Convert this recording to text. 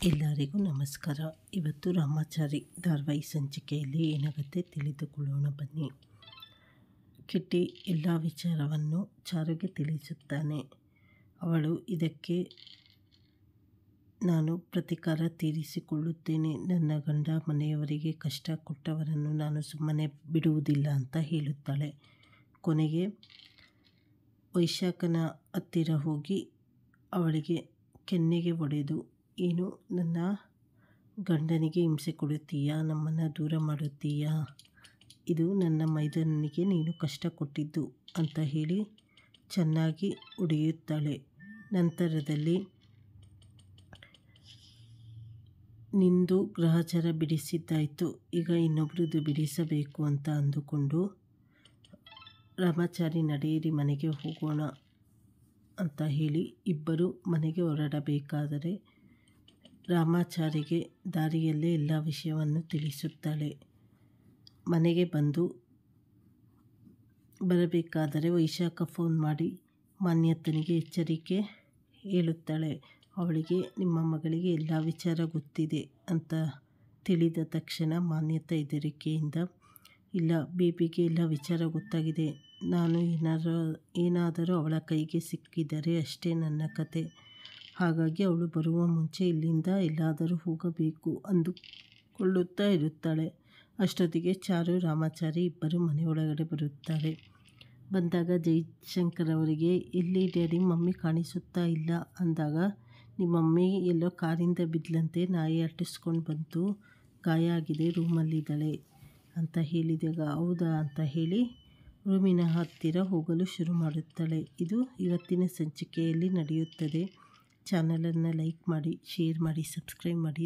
ಎಲ್ಲರಿಗೂ ನಮಸ್ಕಾರ. ಇವತ್ತು ರಾಮಾಚಾರಿ ಧಾರಾವಾಹಿ ಸಂಚಿಕೆಯಲ್ಲಿ ಏನಾಗುತ್ತೆ ತಿಳಿದುಕೊಳ್ಳೋಣ ಬನ್ನಿ. ಕಿಟ್ಟಿ ಎಲ್ಲ ವಿಚಾರವನ್ನು ಚಾರುಗೆ ತಿಳಿಸುತ್ತಾನೆ. ಅವಳು ಇದಕ್ಕೆ ನಾನು ಪ್ರತೀಕಾರ ತೀರಿಸಿಕೊಳ್ಳುತ್ತೇನೆ. ನನ್ನ ಗಂಡ ಮನೆಯವರಿಗೆ ಕಷ್ಟ ಕೊಟ್ಟವರನ್ನು ನಾನು ಸುಮ್ಮನೆ ಬಿಡುವುದಿಲ್ಲ ಅಂತ ಹೇಳುತ್ತಾಳೆ. ಕೊನೆಗೆ ವೈಶಾಖನ ಹತ್ತಿರ ಹೋಗಿ ಅವಳಿಗೆ ಕೆನ್ನೆಗೆ ಹೊಡೆದು, ಏನು ನನ್ನ ಗಂಡನಿಗೆ ಹಿಂಸೆ ಕೊಡುತ್ತೀಯಾ, ನಮ್ಮನ್ನು ದೂರ ಮಾಡುತ್ತೀಯಾ, ಇದು ನನ್ನ ಮೈದನನಿಗೆ ನೀನು ಕಷ್ಟ ಕೊಟ್ಟಿದ್ದು ಅಂತ ಹೇಳಿ ಚೆನ್ನಾಗಿ ಹೊಡೆಯುತ್ತಾಳೆ. ನಂತರದಲ್ಲಿ ನಿಂದು ಗ್ರಹಚಾರ ಬಿಡಿಸಿದ್ದಾಯಿತು, ಈಗ ಇನ್ನೊಬ್ರದ್ದು ಬಿಡಿಸಬೇಕು ಅಂತ ಅಂದುಕೊಂಡು ರಾಮಾಚಾರಿ ನಡೆಯಿರಿ ಮನೆಗೆ ಹೋಗೋಣ ಅಂತ ಹೇಳಿ ಇಬ್ಬರು ಮನೆಗೆ ಹೊರಡಬೇಕಾದರೆ ರಾಮಾಚಾರಿಗೆ ದಾರಿಯಲ್ಲೇ ಎಲ್ಲ ವಿಷಯವನ್ನು ತಿಳಿಸುತ್ತಾಳೆ. ಮನೆಗೆ ಬರಬೇಕಾದರೆ ವೈಶಾಖ ಫೋನ್ ಮಾಡಿ ಮಾನ್ಯತನಿಗೆ ಎಚ್ಚರಿಕೆ ಹೇಳುತ್ತಾಳೆ. ಅವಳಿಗೆ ನಿಮ್ಮ ಮಗಳಿಗೆ ಎಲ್ಲ ವಿಚಾರ ಗೊತ್ತಿದೆ ಅಂತ ತಿಳಿದ ತಕ್ಷಣ ಮಾನ್ಯತ ಹೆದರಿಕೆಯಿಂದ, ಇಲ್ಲ ಬೇಬಿಗೆ ಎಲ್ಲ ವಿಚಾರ ಗೊತ್ತಾಗಿದೆ, ನಾನು ಏನಾದರೂ ಅವಳ ಕೈಗೆ ಸಿಕ್ಕಿದರೆ ಅಷ್ಟೇ ನನ್ನ ಕತೆ, ಹಾಗಾಗಿ ಅವಳು ಬರುವ ಮುಂಚೆ ಇಲ್ಲಿಂದ ಎಲ್ಲಾದರೂ ಹೋಗಬೇಕು ಅಂದುಕೊಳ್ಳುತ್ತಾ ಇರುತ್ತಾಳೆ. ಅಷ್ಟೊತ್ತಿಗೆ ಚಾರು ರಾಮಾಚಾರಿ ಇಬ್ಬರು ಮನೆಯೊಳಗಡೆ ಬರುತ್ತಾರೆ. ಬಂದಾಗ ಜೈಶಂಕರ್ ಅವರಿಗೆ, ಎಲ್ಲಿ ಡ್ಯಾಡಿ ಮಮ್ಮಿ ಕಾಣಿಸುತ್ತಾ ಇಲ್ಲ ಅಂದಾಗ, ನಿಮ್ಮ ಮಮ್ಮಿ ಎಲ್ಲೋ ಕಾರಿಂದ ಬಿದ್ದಲಂತೆ, ನಾಯಿ ಅಟ್ಟಿಸ್ಕೊಂಡು ಬಂತು, ಗಾಯ ಆಗಿದೆ, ರೂಮಲ್ಲಿದ್ದಾಳೆ ಅಂತ ಹೇಳಿದಾಗ, ಹೌದಾ ಅಂತ ಹೇಳಿ ರೂಮಿನ ಹತ್ತಿರ ಹೋಗಲು ಶುರು ಮಾಡುತ್ತಾಳೆ. ಇದು ಇವತ್ತಿನ ಸಂಚಿಕೆಯಲ್ಲಿ ನಡೆಯುತ್ತದೆ. ಚಾನಲನ್ನು ಲೈಕ್ ಮಾಡಿ, ಶೇರ್ ಮಾಡಿ, ಸಬ್ಸ್ಕ್ರೈಬ್ ಮಾಡಿ.